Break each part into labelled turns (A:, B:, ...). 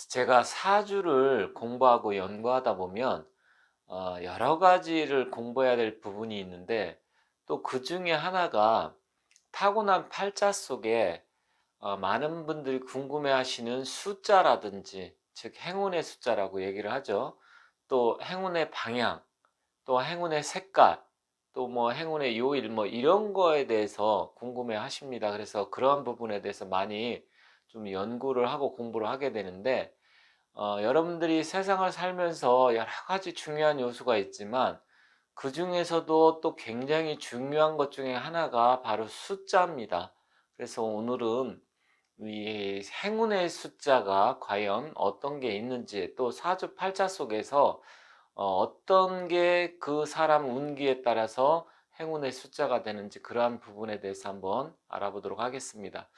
A: 제가 사주를 공부하고 연구하다 보면 여러 가지를 공부해야 될 부분이 있는데, 또 그 중에 하나가 타고난 팔자 속에 많은 분들이 궁금해하시는 숫자라든지, 즉 행운의 숫자라고 얘기를 하죠. 또 행운의 방향, 또 행운의 색깔, 또 뭐 행운의 요일, 뭐 이런 거에 대해서 궁금해 하십니다. 그래서 그런 부분에 대해서 많이 좀 연구를 하고 공부를 하게 되는데, 여러분들이 세상을 살면서 여러 가지 중요한 요소가 있지만, 그 중에서도 또 굉장히 중요한 것 중에 하나가 바로 숫자입니다. 그래서 오늘은 이 행운의 숫자가 과연 어떤 게 있는지, 또 사주팔자 속에서 어떤 게 그 사람 운기에 따라서 행운의 숫자가 되는지, 그러한 부분에 대해서 한번 알아보도록 하겠습니다.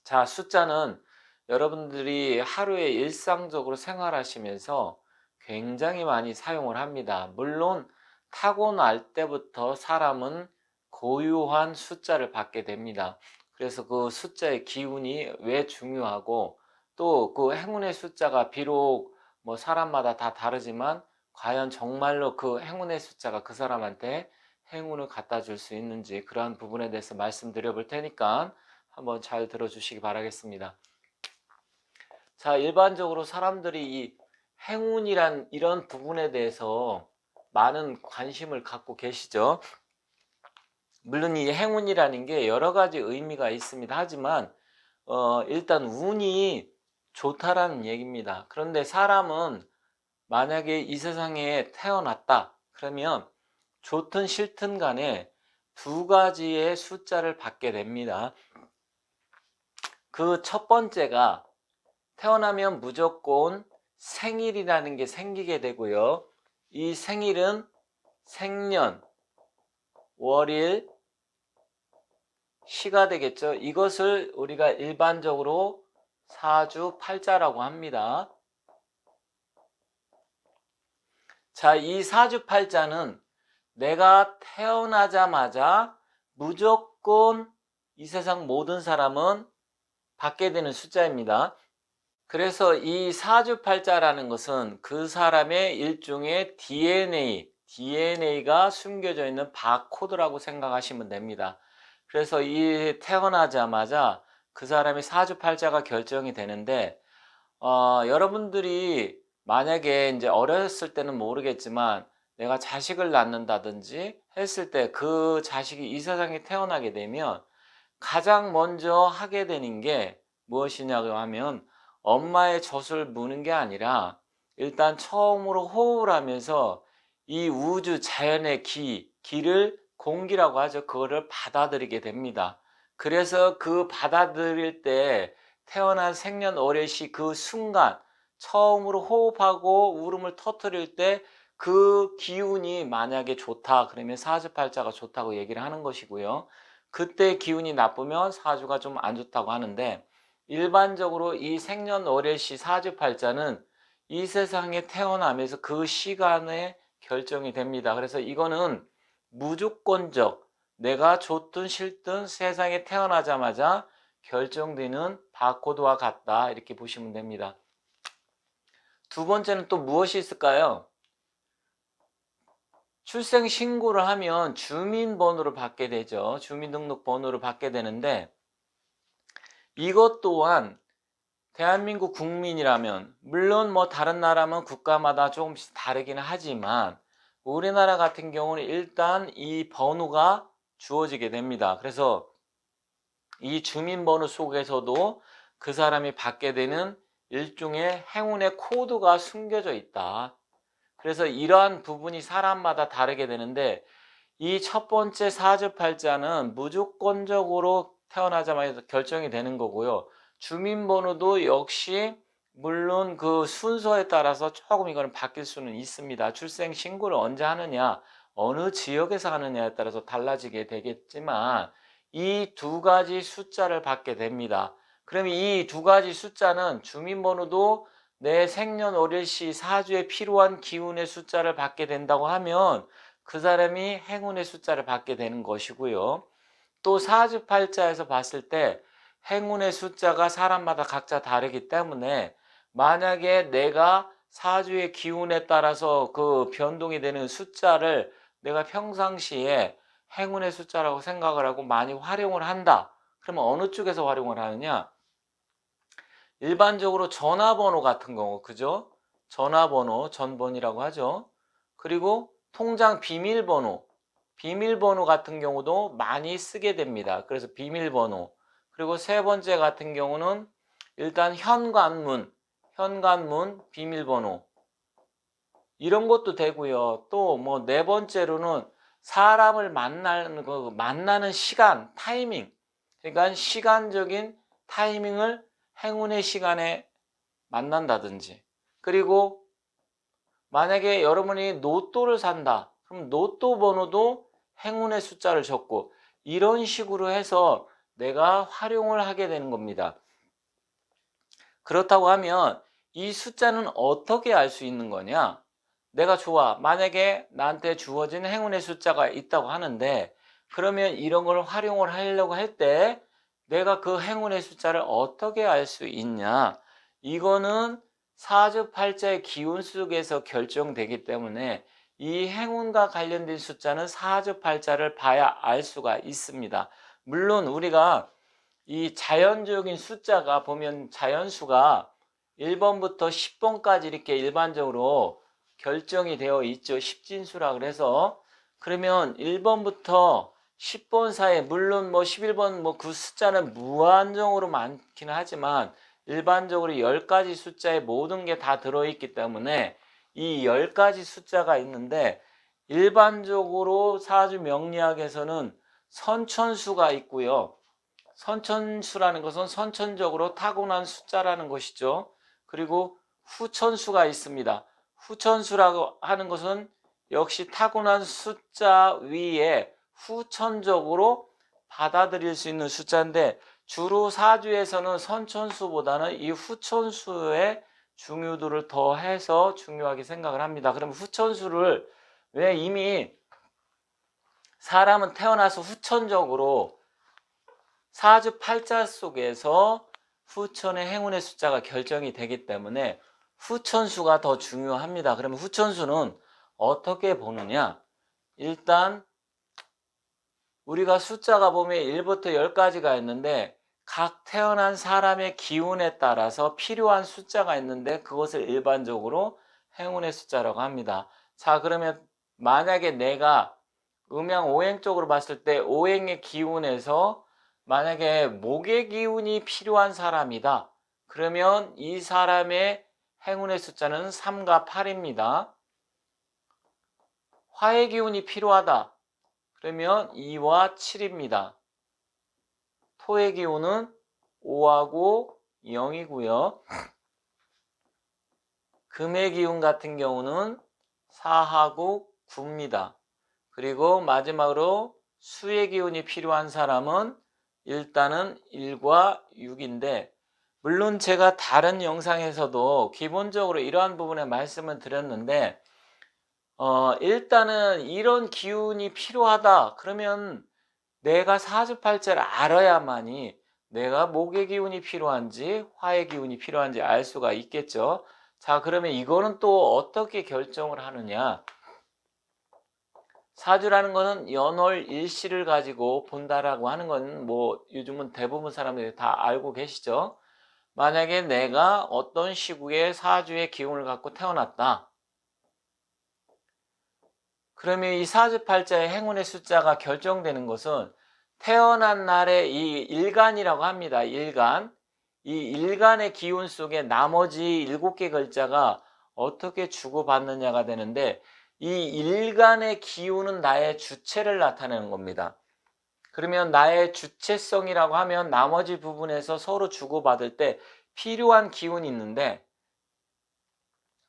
A: 자, 숫자는 여러분들이 하루에 일상적으로 생활하시면서 굉장히 많이 사용을 합니다. 물론 타고날 때부터 사람은 고유한 숫자를 받게 됩니다. 그래서 그 숫자의 기운이 왜 중요하고, 또 그 행운의 숫자가 비록 뭐 사람마다 다 다르지만 과연 정말로 그 행운의 숫자가 그 사람한테 행운을 갖다 줄 수 있는지, 그러한 부분에 대해서 말씀드려 볼 테니까 한번 잘 들어주시기 바라겠습니다. 자, 일반적으로 사람들이 이 행운이란 이런 부분에 대해서 많은 관심을 갖고 계시죠. 물론 이 행운이라는 게 여러 가지 의미가 있습니다. 하지만 일단 운이 좋다라는 얘기입니다. 그런데 사람은 만약에 이 세상에 태어났다 그러면 좋든 싫든 간에 두 가지의 숫자를 받게 됩니다. 그 첫 번째가 태어나면 무조건 생일이라는 게 생기게 되고요. 이 생일은 생년, 월일, 시가 되겠죠. 이것을 우리가 일반적으로 사주팔자라고 합니다. 자, 이 사주팔자는 내가 태어나자마자 무조건 이 세상 모든 사람은 받게 되는 숫자입니다. 그래서 이 사주팔자라는 것은 그 사람의 일종의 DNA가 숨겨져 있는 바코드라고 생각하시면 됩니다. 그래서 이 태어나자마자 그 사람의 사주팔자가 결정이 되는데, 여러분들이 만약에 이제 어렸을 때는 모르겠지만 내가 자식을 낳는다든지 했을 때 그 자식이 이 세상에 태어나게 되면 가장 먼저 하게 되는 게 무엇이냐고 하면, 엄마의 젖을 무는 게 아니라 일단 처음으로 호흡을 하면서 이 우주 자연의 기를 공기라고 하죠. 그거를 받아들이게 됩니다. 그래서 그 받아들일 때 태어난 생년월일시 그 순간 처음으로 호흡하고 울음을 터뜨릴 때 그 기운이 만약에 좋다 그러면 사주팔자가 좋다고 얘기를 하는 것이고요. 그때 기운이 나쁘면 사주가 좀 안 좋다고 하는데, 일반적으로 이 생년월일시 사주팔자는 이 세상에 태어나면서 그 시간에 결정이 됩니다. 그래서 이거는 무조건적, 내가 좋든 싫든 세상에 태어나자마자 결정되는 바코드와 같다, 이렇게 보시면 됩니다. 두 번째는 또 무엇이 있을까요? 출생 신고를 하면 주민번호를 받게 되죠. 주민등록번호를 받게 되는데, 이것 또한 대한민국 국민이라면, 물론 뭐 다른 나라면 국가마다 조금씩 다르기는 하지만 우리나라 같은 경우는 일단 이 번호가 주어지게 됩니다. 그래서 이 주민번호 속에서도 그 사람이 받게 되는 일종의 행운의 코드가 숨겨져 있다. 그래서 이러한 부분이 사람마다 다르게 되는데, 이 첫 번째 사주팔자는 무조건적으로 태어나자마자 결정이 되는 거고요. 주민번호도 역시 물론 그 순서에 따라서 조금 이거는 바뀔 수는 있습니다. 출생 신고를 언제 하느냐, 어느 지역에서 하느냐에 따라서 달라지게 되겠지만 이 두 가지 숫자를 받게 됩니다. 그럼 이 두 가지 숫자는 주민번호도 내 생년월일시 사주에 필요한 기운의 숫자를 받게 된다고 하면 그 사람이 행운의 숫자를 받게 되는 것이고요. 또 사주팔자에서 봤을 때 행운의 숫자가 사람마다 각자 다르기 때문에 만약에 내가 사주의 기운에 따라서 그 변동이 되는 숫자를 내가 평상시에 행운의 숫자라고 생각을 하고 많이 활용을 한다. 그러면 어느 쪽에서 활용을 하느냐? 일반적으로 전화번호 같은 경우, 그죠? 전화번호, 전번이라고 하죠. 그리고 통장 비밀번호 같은 경우도 많이 쓰게 됩니다. 그래서 비밀번호. 그리고 세 번째 같은 경우는 일단 현관문, 비밀번호. 이런 것도 되고요. 또 뭐 네 번째로는 사람을 만나는 시간, 타이밍. 그러니까 시간적인 타이밍을 행운의 시간에 만난다든지. 그리고 만약에 여러분이 로또를 산다. 그럼 로또 번호도 행운의 숫자를 적고 이런 식으로 해서 내가 활용을 하게 되는 겁니다. 그렇다고 하면 이 숫자는 어떻게 알 수 있는 거냐? 내가 좋아. 만약에 나한테 주어진 행운의 숫자가 있다고 하는데 그러면 이런 걸 활용을 하려고 할 때 내가 그 행운의 숫자를 어떻게 알 수 있냐? 이거는 사주팔자의 기운 속에서 결정되기 때문에 이 행운과 관련된 숫자는 사주팔자를 봐야 알 수가 있습니다. 물론 우리가 이 자연적인 숫자가 보면 자연수가 1번부터 10번까지 이렇게 일반적으로 결정이 되어 있죠. 십진수라 그래서 그러면 1번부터 10번 사이에 물론 뭐 11번 뭐 그 숫자는 무한정으로 많기는 하지만 일반적으로 10가지 숫자에 모든 게 다 들어있기 때문에 이 10가지 숫자가 있는데 일반적으로 사주 명리학에서는 선천수가 있고요. 선천수라는 것은 선천적으로 타고난 숫자라는 것이죠. 그리고 후천수가 있습니다. 후천수라고 하는 것은 역시 타고난 숫자 위에 후천적으로 받아들일 수 있는 숫자인데 주로 사주에서는 선천수보다는 이 후천수의 중요도를 더해서 중요하게 생각을 합니다. 그럼 후천수를 왜 이미 사람은 태어나서 후천적으로 사주 팔자 속에서 후천의 행운의 숫자가 결정이 되기 때문에 후천수가 더 중요합니다. 그러면 후천수는 어떻게 보느냐? 일단 우리가 숫자가 보면 1부터 10까지가 있는데 각 태어난 사람의 기운에 따라서 필요한 숫자가 있는데 그것을 일반적으로 행운의 숫자라고 합니다. 자, 그러면 만약에 내가 음양 오행 쪽으로 봤을 때 오행의 기운에서 만약에 목의 기운이 필요한 사람이다. 그러면 이 사람의 행운의 숫자는 3과 8입니다. 화의 기운이 필요하다. 그러면 2와 7입니다. 토의 기운은 5하고 0이고요. 금의 기운 같은 경우는 4하고 9입니다. 그리고 마지막으로 수의 기운이 필요한 사람은 일단은 1과 6인데 물론 제가 다른 영상에서도 기본적으로 이러한 부분에 말씀을 드렸는데 일단은 이런 기운이 필요하다. 그러면 내가 사주팔자를 알아야만이 내가 목의 기운이 필요한지 화의 기운이 필요한지 알 수가 있겠죠. 자, 그러면 이거는 또 어떻게 결정을 하느냐? 사주라는 것은 연월 일시를 가지고 본다라고 하는 건 뭐 요즘은 대부분 사람들이 다 알고 계시죠. 만약에 내가 어떤 시국에 사주의 기운을 갖고 태어났다. 그러면 이 사주팔자의 행운의 숫자가 결정되는 것은 태어난 날의 이 일간이라고 합니다. 일간. 이 일간의 기운 속에 나머지 7개 글자가 어떻게 주고받느냐가 되는데 이 일간의 기운은 나의 주체를 나타내는 겁니다. 그러면 나의 주체성이라고 하면 나머지 부분에서 서로 주고받을 때 필요한 기운이 있는데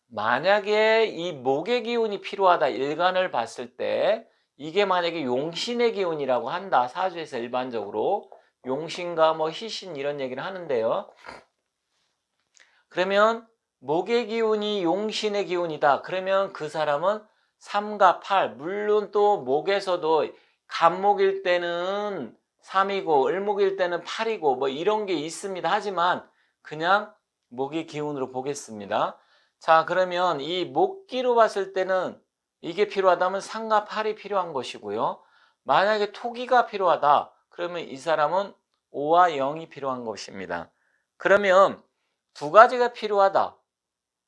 A: 만약에 이 목의 기운이 필요하다 일간을 봤을 때 이게 만약에 용신의 기운이라고 한다. 사주에서 일반적으로 용신과 뭐 희신 이런 얘기를 하는데요. 그러면 목의 기운이 용신의 기운이다. 그러면 그 사람은 3과 8 물론 또 목에서도 간목일 때는 3이고 을목일 때는 8이고 뭐 이런 게 있습니다. 하지만 그냥 목의 기운으로 보겠습니다. 자, 그러면 이 목기로 봤을 때는 이게 필요하다면 3과 8이 필요한 것이고요. 만약에 토기가 필요하다. 그러면 이 사람은 5와 0이 필요한 것입니다. 그러면 두 가지가 필요하다.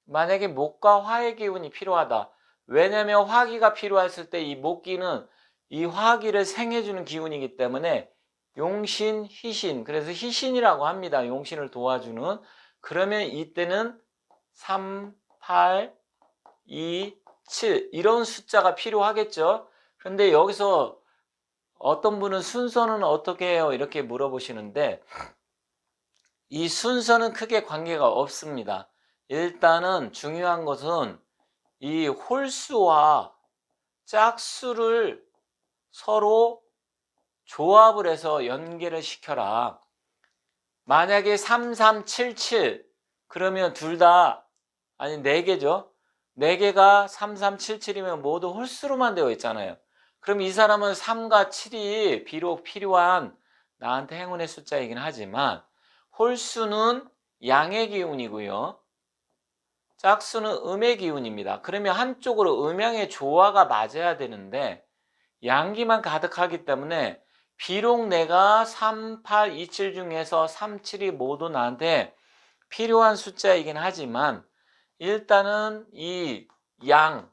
A: 만약에 목과 화의 기운이 필요하다. 왜냐하면 화기가 필요했을 때 이 목기는 이 화기를 생해주는 기운이기 때문에 용신, 희신, 그래서 희신이라고 합니다. 용신을 도와주는. 그러면 이때는 3, 8, 2, 7 이런 숫자가 필요하겠죠. 그런데 여기서 어떤 분은 순서는 어떻게 해요? 이렇게 물어보시는데 이 순서는 크게 관계가 없습니다. 일단은 중요한 것은 이 홀수와 짝수를 서로 조합을 해서 연계를 시켜라. 만약에 3377 그러면 둘 다 아니 4개죠. 4개가 3377이면 모두 홀수로만 되어 있잖아요. 그럼 이 사람은 3과 7이 비록 필요한 나한테 행운의 숫자이긴 하지만 홀수는 양의 기운이고요. 짝수는 음의 기운입니다. 그러면 한쪽으로 음양의 조화가 맞아야 되는데 양기만 가득하기 때문에 비록 내가 3, 8, 2, 7 중에서 3, 7이 모두 나한테 필요한 숫자이긴 하지만 일단은 이 양,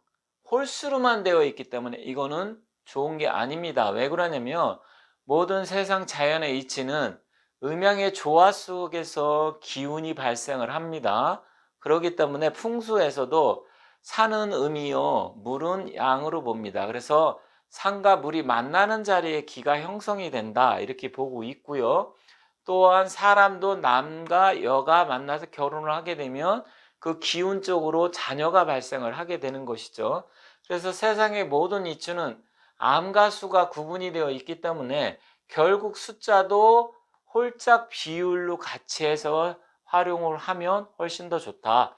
A: 홀수로만 되어 있기 때문에 이거는 좋은 게 아닙니다. 왜 그러냐면 모든 세상 자연의 이치는 음양의 조화 속에서 기운이 발생을 합니다. 그렇기 때문에 풍수에서도 산은 음이요, 물은 양으로 봅니다. 그래서 산과 물이 만나는 자리에 기가 형성이 된다 이렇게 보고 있고요. 또한 사람도 남과 여가 만나서 결혼을 하게 되면 그 기운적으로 자녀가 발생을 하게 되는 것이죠. 그래서 세상의 모든 이치는 암과 수가 구분이 되어 있기 때문에 결국 숫자도 홀짝 비율로 같이 해서 활용을 하면 훨씬 더 좋다.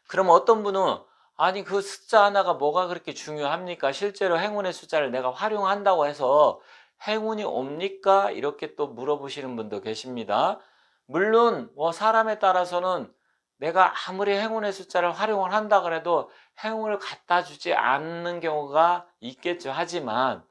A: 그럼 어떤 분은 아니 그 숫자 하나가 뭐가 그렇게 중요합니까? 실제로 행운의 숫자를 내가 활용한다고 해서 행운이 옵니까? 이렇게 또 물어보시는 분도 계십니다. 물론 뭐 사람에 따라서는 내가 아무리 행운의 숫자를 활용을 한다 그래도 행운을 갖다 주지 않는 경우가 있겠죠. 하지만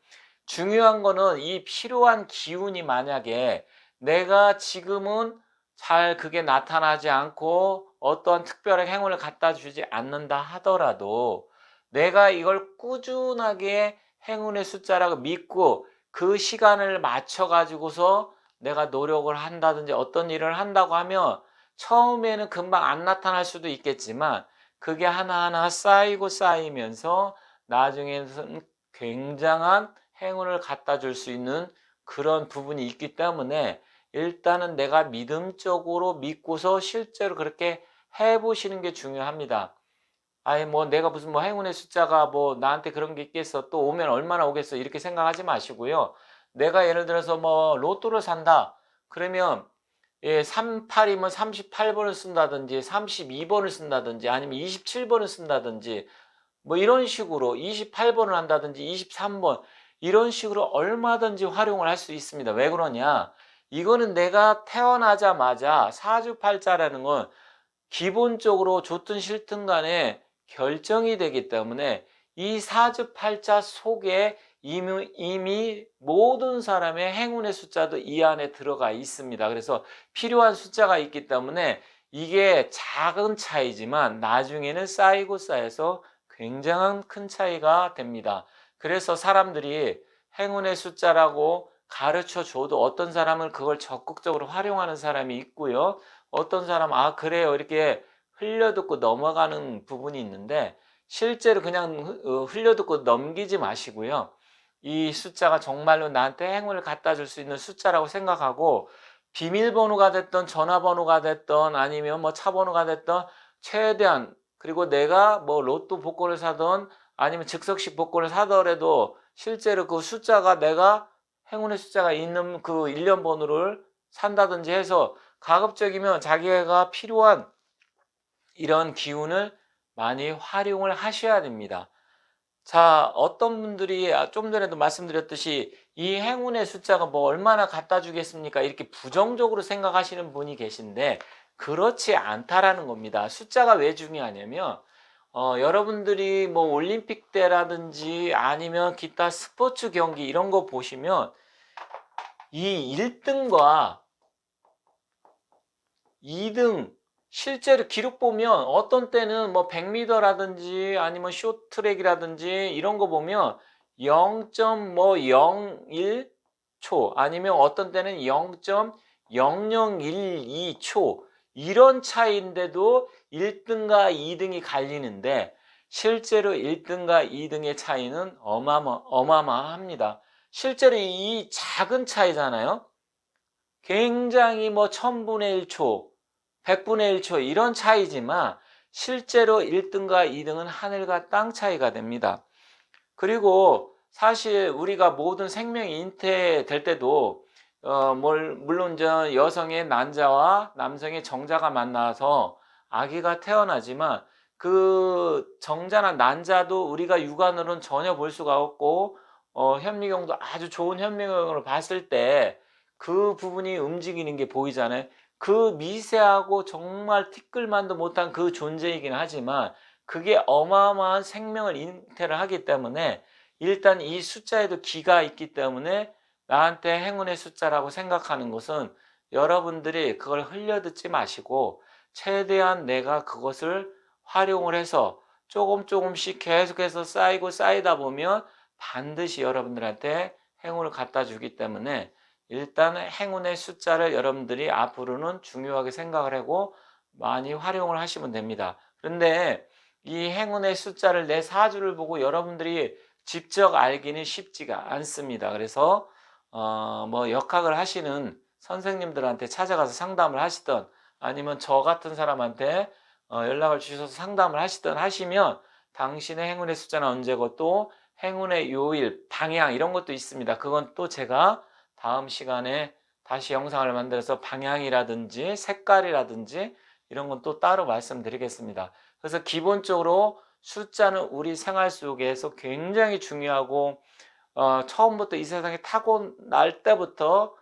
A: 중요한 거는 이 필요한 기운이 만약에 내가 지금은 잘 그게 나타나지 않고 어떠한 특별한 행운을 갖다 주지 않는다 하더라도 내가 이걸 꾸준하게 행운의 숫자라고 믿고 그 시간을 맞춰 가지고서 내가 노력을 한다든지 어떤 일을 한다고 하면 처음에는 금방 안 나타날 수도 있겠지만 그게 하나하나 쌓이고 쌓이면서 나중에는 굉장한 행운을 갖다 줄 수 있는 그런 부분이 있기 때문에 일단은 내가 믿음적으로 믿고서 실제로 그렇게 해보시는 게 중요합니다. 아니 뭐 내가 무슨 뭐 행운의 숫자가 뭐 나한테 그런 게 있겠어 또 오면 얼마나 오겠어 이렇게 생각하지 마시고요. 내가 예를 들어서 뭐 로또를 산다 그러면 38이면 38번을 쓴다든지 32번을 쓴다든지 아니면 27번을 쓴다든지 뭐 이런 식으로 28번을 한다든지 23번 이런 식으로 얼마든지 활용을 할 수 있습니다. 왜 그러냐? 이거는 내가 태어나자마자 사주팔자라는 건 기본적으로 좋든 싫든 간에 결정이 되기 때문에 이 사주팔자 속에 이미 모든 사람의 행운의 숫자도 이 안에 들어가 있습니다. 그래서 필요한 숫자가 있기 때문에 이게 작은 차이지만 나중에는 쌓이고 쌓여서 굉장한 큰 차이가 됩니다. 그래서 사람들이 행운의 숫자라고 가르쳐 줘도 어떤 사람은 그걸 적극적으로 활용하는 사람이 있고요. 어떤 사람은 아 그래요 이렇게 흘려듣고 넘어가는 부분이 있는데 실제로 그냥 흘려듣고 넘기지 마시고요. 이 숫자가 정말로 나한테 행운을 갖다 줄 수 있는 숫자라고 생각하고 비밀번호가 됐던 전화번호가 됐던 아니면 뭐 차번호가 됐던 최대한 그리고 내가 뭐 로또 복권을 사던 아니면 즉석식 복권을 사더라도 실제로 그 숫자가 내가 행운의 숫자가 있는 그 일련 번호를 산다든지 해서 가급적이면 자기가 필요한 이런 기운을 많이 활용을 하셔야 됩니다. 자, 어떤 분들이 좀 전에도 말씀드렸듯이 이 행운의 숫자가 뭐 얼마나 갖다 주겠습니까? 이렇게 부정적으로 생각하시는 분이 계신데 그렇지 않다라는 겁니다. 숫자가 왜 중요하냐면 여러분들이 뭐 올림픽 때라든지 아니면 기타 스포츠 경기 이런 거 보시면 이 1등과 2등 실제로 기록 보면 어떤 때는 뭐 100m라든지 아니면 쇼트트랙이라든지 이런 거 보면 0.01초 아니면 어떤 때는 0.0012초 이런 차이인데도 1등과 2등이 갈리는데 실제로 1등과 2등의 차이는 어마어마합니다. 실제로 이 작은 차이잖아요. 굉장히 뭐 1000분의 1초, 100분의 1초 이런 차이지만 실제로 1등과 2등은 하늘과 땅 차이가 됩니다. 그리고 사실 우리가 모든 생명이 잉태될 때도 물론 여성의 난자와 남성의 정자가 만나서 아기가 태어나지만 그 정자나 난자도 우리가 육안으로는 전혀 볼 수가 없고 현미경도 아주 좋은 현미경으로 봤을 때 그 부분이 움직이는 게 보이잖아요. 그 미세하고 정말 티끌만도 못한 그 존재이긴 하지만 그게 어마어마한 생명을 잉태를 하기 때문에 일단 이 숫자에도 기가 있기 때문에 나한테 행운의 숫자라고 생각하는 것은 여러분들이 그걸 흘려듣지 마시고 최대한 내가 그것을 활용을 해서 조금씩 계속해서 쌓이고 쌓이다 보면 반드시 여러분들한테 행운을 갖다 주기 때문에 일단 행운의 숫자를 여러분들이 앞으로는 중요하게 생각을 하고 많이 활용을 하시면 됩니다. 그런데 이 행운의 숫자를 내 사주를 보고 여러분들이 직접 알기는 쉽지가 않습니다. 그래서 뭐 역학을 하시는 선생님들한테 찾아가서 상담을 하시던 아니면 저 같은 사람한테 연락을 주셔서 상담을 하시던 하시면 당신의 행운의 숫자는 언제고 또 행운의 요일, 방향 이런 것도 있습니다. 그건 또 제가 다음 시간에 다시 영상을 만들어서 방향이라든지 색깔이라든지 이런 건 또 따로 말씀드리겠습니다. 그래서 기본적으로 숫자는 우리 생활 속에서 굉장히 중요하고 처음부터 이 세상에 타고날 때부터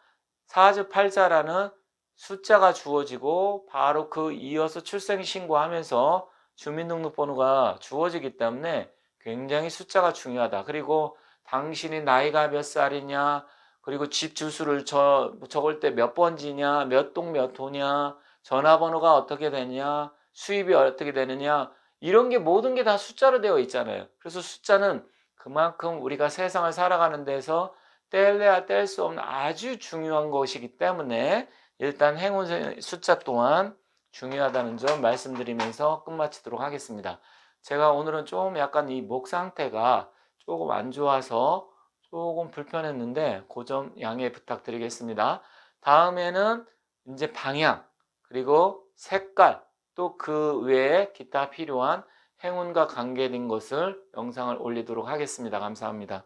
A: 사주팔자라는 숫자가 주어지고 바로 그 이어서 출생신고하면서 주민등록번호가 주어지기 때문에 굉장히 숫자가 중요하다. 그리고 당신이 나이가 몇 살이냐 그리고 집 주소를 적을 때 몇 번지냐 몇 동 몇 호냐 전화번호가 어떻게 되냐 수입이 어떻게 되느냐 이런 게 모든 게 다 숫자로 되어 있잖아요. 그래서 숫자는 그만큼 우리가 세상을 살아가는 데서 뗄래야 뗄 수 없는 아주 중요한 것이기 때문에 일단 행운 숫자 또한 중요하다는 점 말씀드리면서 끝마치도록 하겠습니다. 제가 오늘은 좀 약간 이 목 상태가 조금 안 좋아서 조금 불편했는데 그 점 양해 부탁드리겠습니다. 다음에는 이제 방향 그리고 색깔 또 그 외에 기타 필요한 행운과 관계된 것을 영상을 올리도록 하겠습니다. 감사합니다.